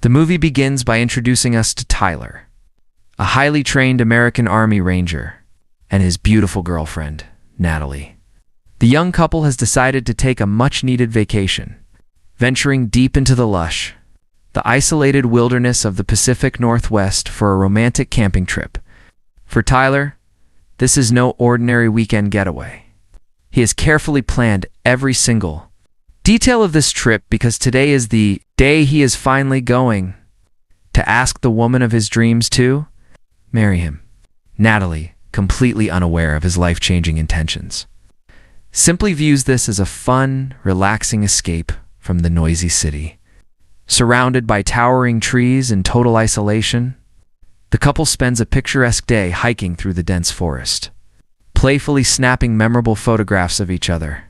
The movie begins by introducing us to Tyler, a highly trained American Army Ranger, and his beautiful girlfriend, Natalie. The young couple has decided to take a much-needed vacation, venturing deep into the lush, the isolated wilderness of the Pacific Northwest for a romantic camping trip. For Tyler, this is no ordinary weekend getaway. He has carefully planned every single detail of this trip because today is the day he is finally going to ask the woman of his dreams to marry him. Natalie, completely unaware of his life-changing intentions, simply views this as a fun, relaxing escape from the noisy city. Surrounded by towering trees in total isolation, the couple spends a picturesque day hiking through the dense forest, playfully snapping memorable photographs of each other,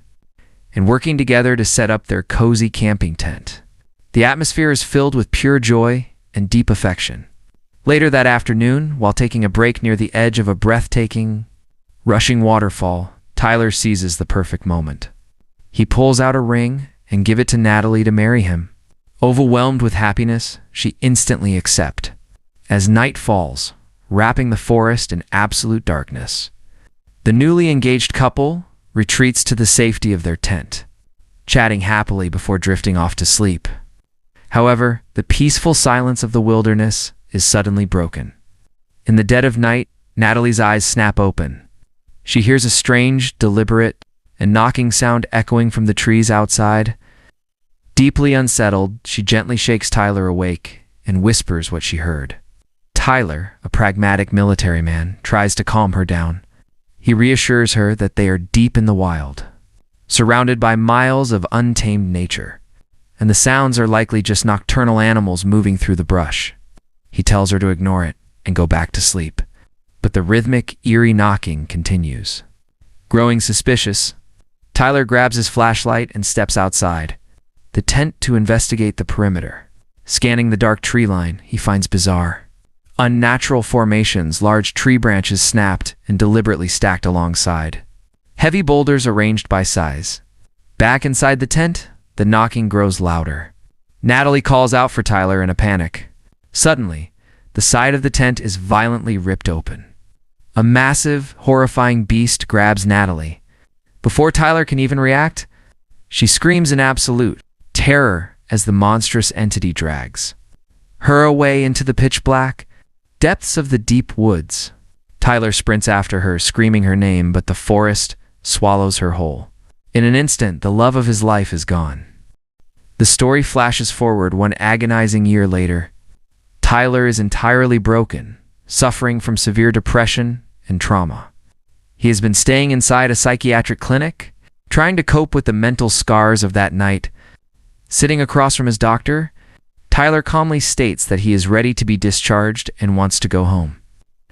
and working together to set up their cozy camping tent. The atmosphere is filled with pure joy and deep affection. Later that afternoon, while taking a break near the edge of a breathtaking, rushing waterfall, Tyler seizes the perfect moment. He pulls out a ring and gives it to Natalie to marry him. Overwhelmed with happiness, she instantly accepts. As night falls, wrapping the forest in absolute darkness, the newly engaged couple retreats to the safety of their tent, chatting happily before drifting off to sleep. However, the peaceful silence of the wilderness is suddenly broken. In the dead of night, Natalie's eyes snap open. She hears a strange, deliberate, and knocking sound echoing from the trees outside. Deeply unsettled, she gently shakes Tyler awake and whispers what she heard. Tyler, a pragmatic military man, tries to calm her down. He reassures her that they are deep in the wild, surrounded by miles of untamed nature, and the sounds are likely just nocturnal animals moving through the brush. He tells her to ignore it and go back to sleep, but the rhythmic, eerie knocking continues. Growing suspicious, Tyler grabs his flashlight and steps outside the tent to investigate the perimeter. Scanning the dark tree line, he finds bizarre, unnatural formations, large tree branches snapped and deliberately stacked alongside. Heavy boulders arranged by size. Back inside the tent, the knocking grows louder. Natalie calls out for Tyler in a panic. Suddenly, the side of the tent is violently ripped open. A massive, horrifying beast grabs Natalie. Before Tyler can even react, she screams in absolute terror as the monstrous entity drags her away into the pitch-black depths of the deep woods. Tyler sprints after her, screaming her name, but the forest swallows her whole. In an instant, the love of his life is gone. The story flashes forward one agonizing year later. Tyler is entirely broken, suffering from severe depression and trauma. He has been staying inside a psychiatric clinic, trying to cope with the mental scars of that night. Sitting across from his doctor, Tyler calmly states that he is ready to be discharged and wants to go home.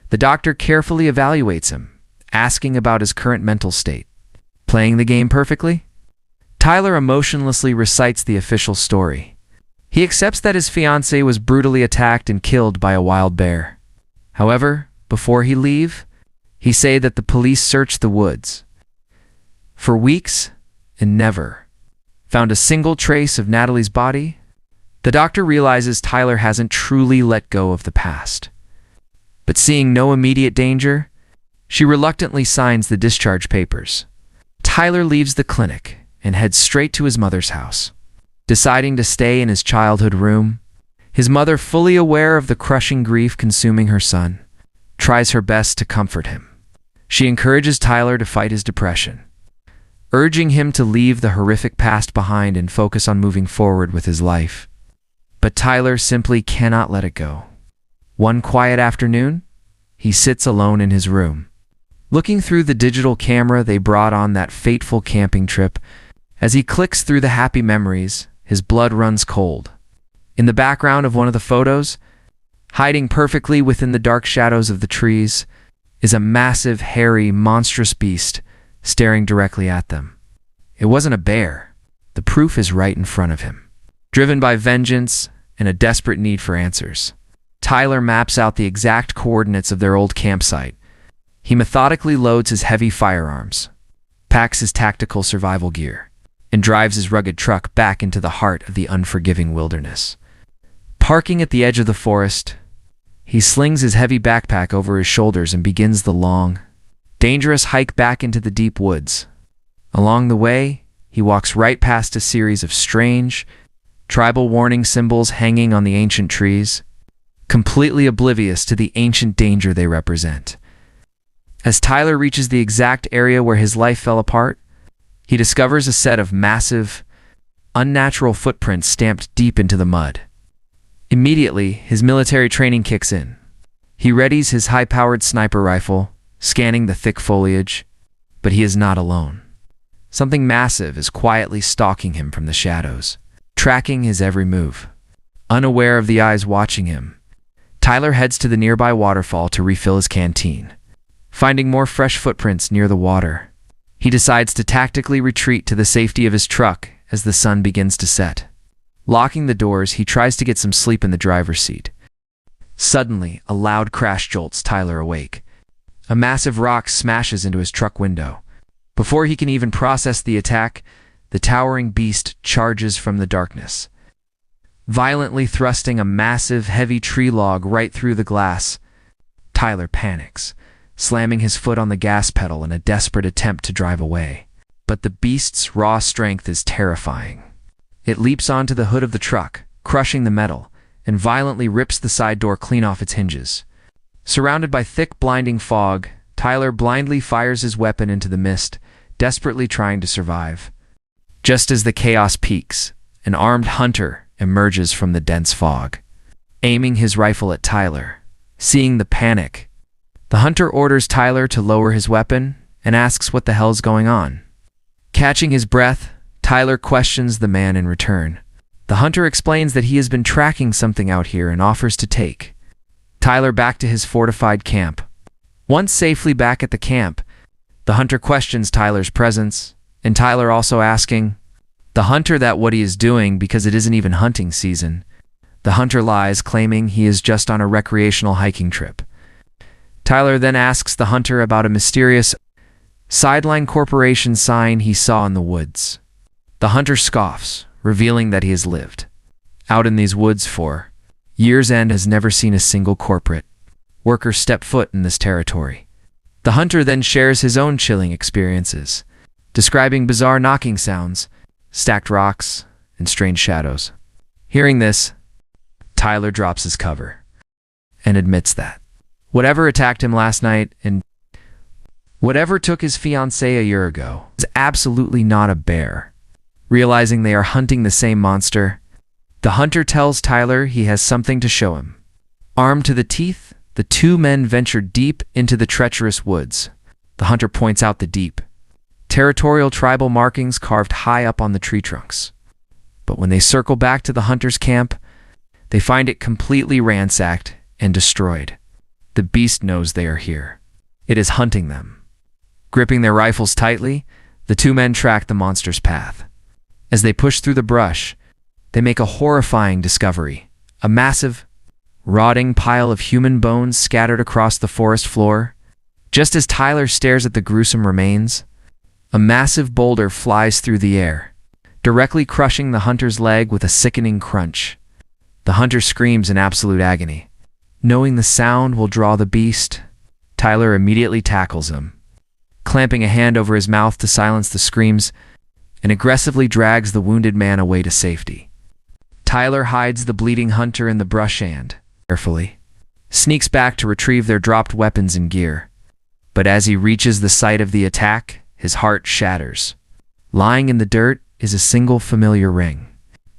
The doctor carefully evaluates him, asking about his current mental state. Playing the game perfectly? Tyler emotionlessly recites the official story. He accepts that his fiancée was brutally attacked and killed by a wild bear. However, before he leave, he say that the police searched the woods for weeks and never found a single trace of Natalie's body. The doctor realizes Tyler hasn't truly let go of the past. But seeing no immediate danger, she reluctantly signs the discharge papers. Tyler leaves the clinic and heads straight to his mother's house. Deciding to stay in his childhood room, his mother, fully aware of the crushing grief consuming her son, tries her best to comfort him. She encourages Tyler to fight his depression, urging him to leave the horrific past behind and focus on moving forward with his life. But Tyler simply cannot let it go. One quiet afternoon, he sits alone in his room, looking through the digital camera they brought on that fateful camping trip. As he clicks through the happy memories, his blood runs cold. In the background of one of the photos, hiding perfectly within the dark shadows of the trees, is a massive, hairy, monstrous beast staring directly at them. It wasn't a bear. The proof is right in front of him. Driven by vengeance and a desperate need for answers, Tyler maps out the exact coordinates of their old campsite. He methodically loads his heavy firearms, packs his tactical survival gear, and drives his rugged truck back into the heart of the unforgiving wilderness. Parking at the edge of the forest, he slings his heavy backpack over his shoulders and begins the long, dangerous hike back into the deep woods. Along the way, he walks right past a series of strange, tribal warning symbols hanging on the ancient trees, completely oblivious to the ancient danger they represent. As Tyler reaches the exact area where his life fell apart, he discovers a set of massive, unnatural footprints stamped deep into the mud. Immediately, his military training kicks in. He readies his high-powered sniper rifle, scanning the thick foliage, but he is not alone. Something massive is quietly stalking him from the shadows, tracking his every move. Unaware of the eyes watching him, Tyler heads to the nearby waterfall to refill his canteen. Finding more fresh footprints near the water, he decides to tactically retreat to the safety of his truck as the sun begins to set. Locking the doors, he tries to get some sleep in the driver's seat. Suddenly, a loud crash jolts Tyler awake. A massive rock smashes into his truck window. Before he can even process the attack, the towering beast charges from the darkness, violently thrusting a massive, heavy tree log right through the glass. Tyler panics, slamming his foot on the gas pedal in a desperate attempt to drive away. But the beast's raw strength is terrifying. It leaps onto the hood of the truck, crushing the metal, and violently rips the side door clean off its hinges. Surrounded by thick, blinding fog, Tyler blindly fires his weapon into the mist, desperately trying to survive. Just as the chaos peaks, an armed hunter emerges from the dense fog, aiming his rifle at Tyler. Seeing the panic, the hunter orders Tyler to lower his weapon and asks what the hell's going on. Catching his breath, Tyler questions the man in return. The hunter explains that he has been tracking something out here and offers to take Tyler back to his fortified camp. Once safely back at the camp, the hunter questions Tyler's presence, and Tyler also asking the hunter that what he is doing because it isn't even hunting season. The hunter lies, claiming he is just on a recreational hiking trip. Tyler then asks the hunter about a mysterious Sideline Corporation sign he saw in the woods. The hunter scoffs, revealing that he has lived out in these woods for years and has never seen a single corporate worker step foot in this territory. The hunter then shares his own chilling experiences, describing bizarre knocking sounds, stacked rocks, and strange shadows. Hearing this, Tyler drops his cover and admits that whatever attacked him last night and whatever took his fiancée a year ago is absolutely not a bear. Realizing they are hunting the same monster, the hunter tells Tyler he has something to show him. Armed to the teeth, the two men venture deep into the treacherous woods. The hunter points out the deep, territorial tribal markings carved high up on the tree trunks. But when they circle back to the hunter's camp, they find it completely ransacked and destroyed. The beast knows they are here. It is hunting them. Gripping their rifles tightly, the two men track the monster's path. As they push through the brush, they make a horrifying discovery. A massive, rotting pile of human bones scattered across the forest floor. Just as Tyler stares at the gruesome remains, a massive boulder flies through the air, directly crushing the hunter's leg with a sickening crunch. The hunter screams in absolute agony. Knowing the sound will draw the beast, Tyler immediately tackles him, clamping a hand over his mouth to silence the screams, and aggressively drags the wounded man away to safety. Tyler hides the bleeding hunter in the brush and, carefully, sneaks back to retrieve their dropped weapons and gear. But as he reaches the site of the attack, his heart shatters. Lying in the dirt is a single familiar ring.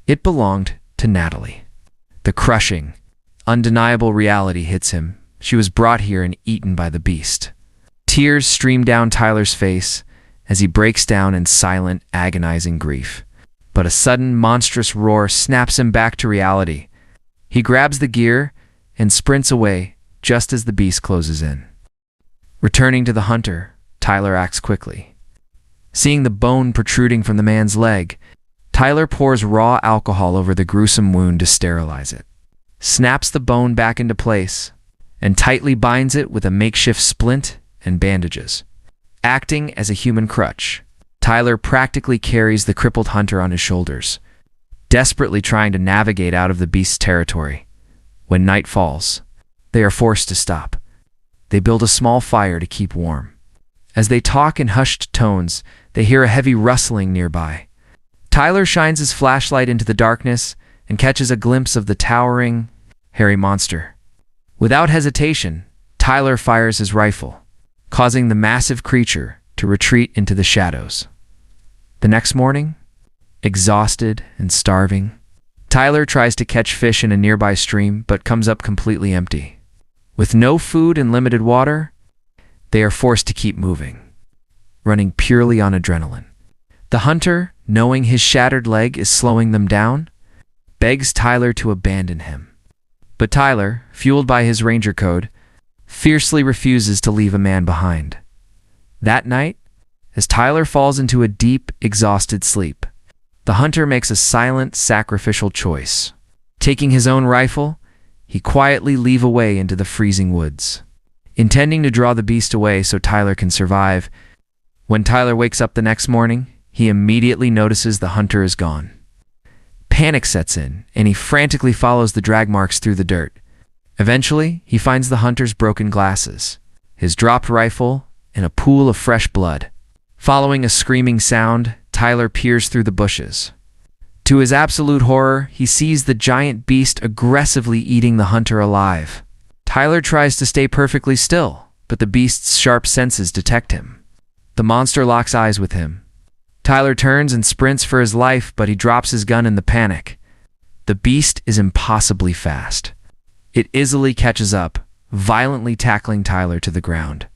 It belonged to Natalie. The crushing, undeniable reality hits him. She was brought here and eaten by the beast. Tears stream down Tyler's face as he breaks down in silent, agonizing grief. But a sudden, monstrous roar snaps him back to reality. He grabs the gear and sprints away just as the beast closes in. Returning to the hunter, Tyler acts quickly. Seeing the bone protruding from the man's leg, Tyler pours raw alcohol over the gruesome wound to sterilize it, snaps the bone back into place, and tightly binds it with a makeshift splint and bandages. Acting as a human crutch, Tyler practically carries the crippled hunter on his shoulders, desperately trying to navigate out of the beast's territory. When night falls, they are forced to stop. They build a small fire to keep warm. As they talk in hushed tones, they hear a heavy rustling nearby. Tyler shines his flashlight into the darkness and catches a glimpse of the towering, hairy monster. Without hesitation, Tyler fires his rifle, causing the massive creature to retreat into the shadows. The next morning, exhausted and starving, Tyler tries to catch fish in a nearby stream but comes up completely empty. With no food and limited water, they are forced to keep moving, running purely on adrenaline. The hunter, knowing his shattered leg is slowing them down, begs Tyler to abandon him. But Tyler, fueled by his ranger code, fiercely refuses to leave a man behind. That night, as Tyler falls into a deep, exhausted sleep, the hunter makes a silent, sacrificial choice. Taking his own rifle, he quietly leads away into the freezing woods, intending to draw the beast away so Tyler can survive. When Tyler wakes up the next morning, he immediately notices the hunter is gone. Panic sets in, and he frantically follows the drag marks through the dirt. Eventually, he finds the hunter's broken glasses, his dropped rifle, and a pool of fresh blood. Following a screaming sound, Tyler peers through the bushes. To his absolute horror, he sees the giant beast aggressively eating the hunter alive. Tyler tries to stay perfectly still, but the beast's sharp senses detect him. The monster locks eyes with him. Tyler turns and sprints for his life, but he drops his gun in the panic. The beast is impossibly fast. It easily catches up, violently tackling Tyler to the ground.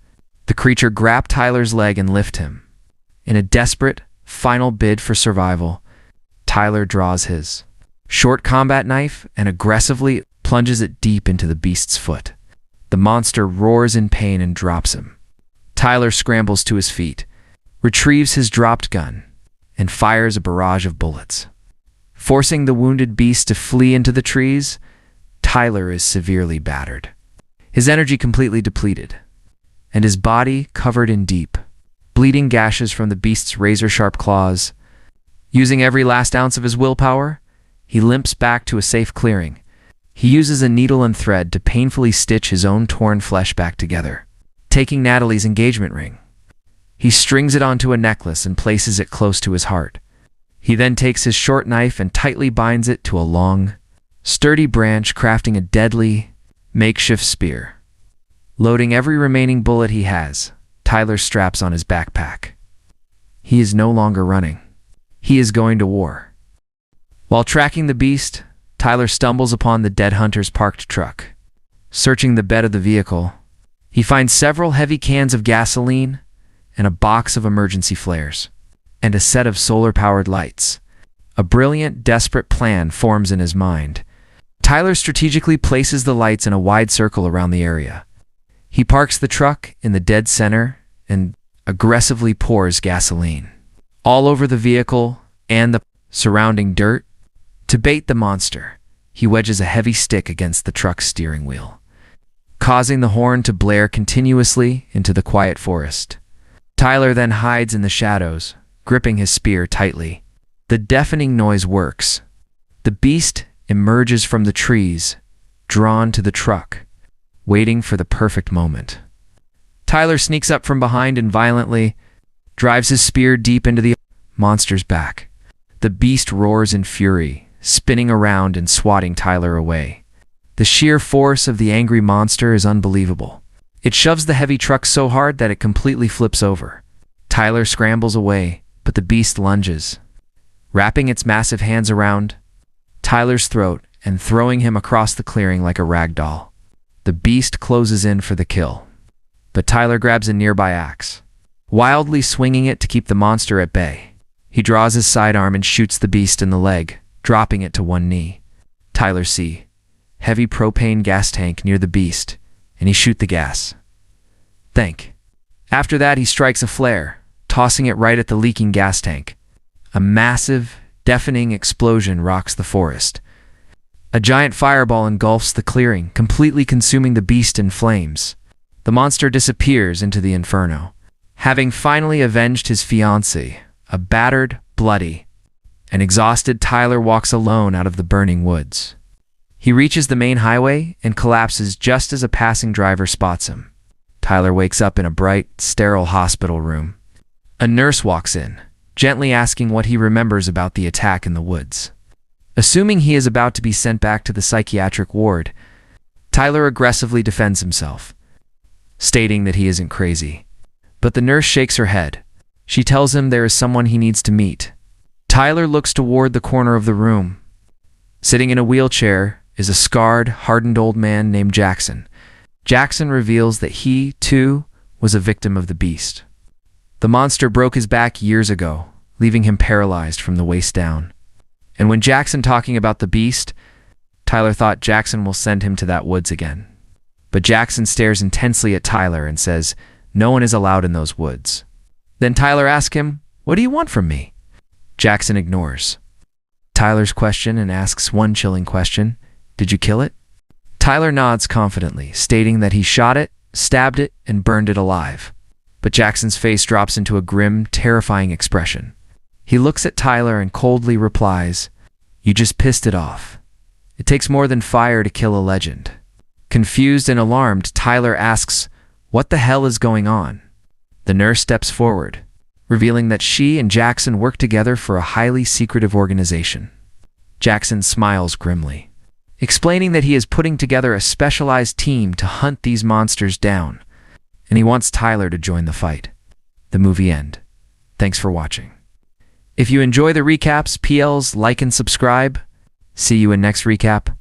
The creature grabs Tyler's leg and lifts him. In a desperate, final bid for survival, Tyler draws his short combat knife and aggressively plunges it deep into the beast's foot. The monster roars in pain and drops him. Tyler scrambles to his feet, retrieves his dropped gun, and fires a barrage of bullets. Forcing the wounded beast to flee into the trees, Tyler is severely battered, his energy completely depleted, and his body covered in deep, bleeding gashes from the beast's razor-sharp claws. Using every last ounce of his willpower, he limps back to a safe clearing. He uses a needle and thread to painfully stitch his own torn flesh back together. Taking Natalie's engagement ring, he strings it onto a necklace and places it close to his heart. He then takes his short knife and tightly binds it to a long, sturdy branch, crafting a deadly, makeshift spear. Loading every remaining bullet he has, Tyler straps on his backpack. He is no longer running. He is going to war. While tracking the beast, Tyler stumbles upon the dead hunter's parked truck. Searching the bed of the vehicle, he finds several heavy cans of gasoline and a box of emergency flares, and a set of solar-powered lights. A brilliant, desperate plan forms in his mind. Tyler strategically places the lights in a wide circle around the area. He parks the truck in the dead center and aggressively pours gasoline all over the vehicle and the surrounding dirt. To bait the monster, he wedges a heavy stick against the truck's steering wheel, causing the horn to blare continuously into the quiet forest. Tyler then hides in the shadows, gripping his spear tightly. The deafening noise works. The beast emerges from the trees, drawn to the truck, waiting for the perfect moment. Tyler sneaks up from behind and violently drives his spear deep into the monster's back. The beast roars in fury, spinning around and swatting Tyler away. The sheer force of the angry monster is unbelievable. It shoves the heavy truck so hard that it completely flips over. Tyler scrambles away, but the beast lunges, wrapping its massive hands around Tyler's throat and throwing him across the clearing like a rag doll. The beast closes in for the kill, but Tyler grabs a nearby axe, wildly swinging it to keep the monster at bay. He draws his sidearm and shoots the beast in the leg, dropping it to one knee. Tyler sees heavy propane gas tank near the beast, and he shoots the gas. After that, he strikes a flare, tossing it right at the leaking gas tank. A massive, deafening explosion rocks the forest. A giant fireball engulfs the clearing, completely consuming the beast in flames. The monster disappears into the inferno. Having finally avenged his fiancée, a battered, bloody, and exhausted, Tyler walks alone out of the burning woods. He reaches the main highway and collapses just as a passing driver spots him. Tyler wakes up in a bright, sterile hospital room. A nurse walks in, gently asking what he remembers about the attack in the woods. Assuming he is about to be sent back to the psychiatric ward, Tyler aggressively defends himself, stating that he isn't crazy. But the nurse shakes her head. She tells him there is someone he needs to meet. Tyler looks toward the corner of the room. Sitting in a wheelchair is a scarred, hardened old man named Jackson. Jackson reveals that he, too, was a victim of the beast. The monster broke his back years ago, leaving him paralyzed from the waist down. And when Jackson talking about the beast, Tyler thought Jackson will send him to that woods again. But Jackson stares intensely at Tyler and says, no one is allowed in those woods. Then Tyler asks him, what do you want from me? Jackson ignores Tyler's question and asks one chilling question, did you kill it? Tyler nods confidently, stating that he shot it, stabbed it, and burned it alive. But Jackson's face drops into a grim, terrifying expression. He looks at Tyler and coldly replies, you just pissed it off. It takes more than fire to kill a legend. Confused and alarmed, Tyler asks, what the hell is going on? The nurse steps forward, revealing that she and Jackson work together for a highly secretive organization. Jackson smiles grimly, explaining that he is putting together a specialized team to hunt these monsters down, and he wants Tyler to join the fight. The movie end. Thanks for watching. If you enjoy the recaps, PLs, like and subscribe. See you in next recap.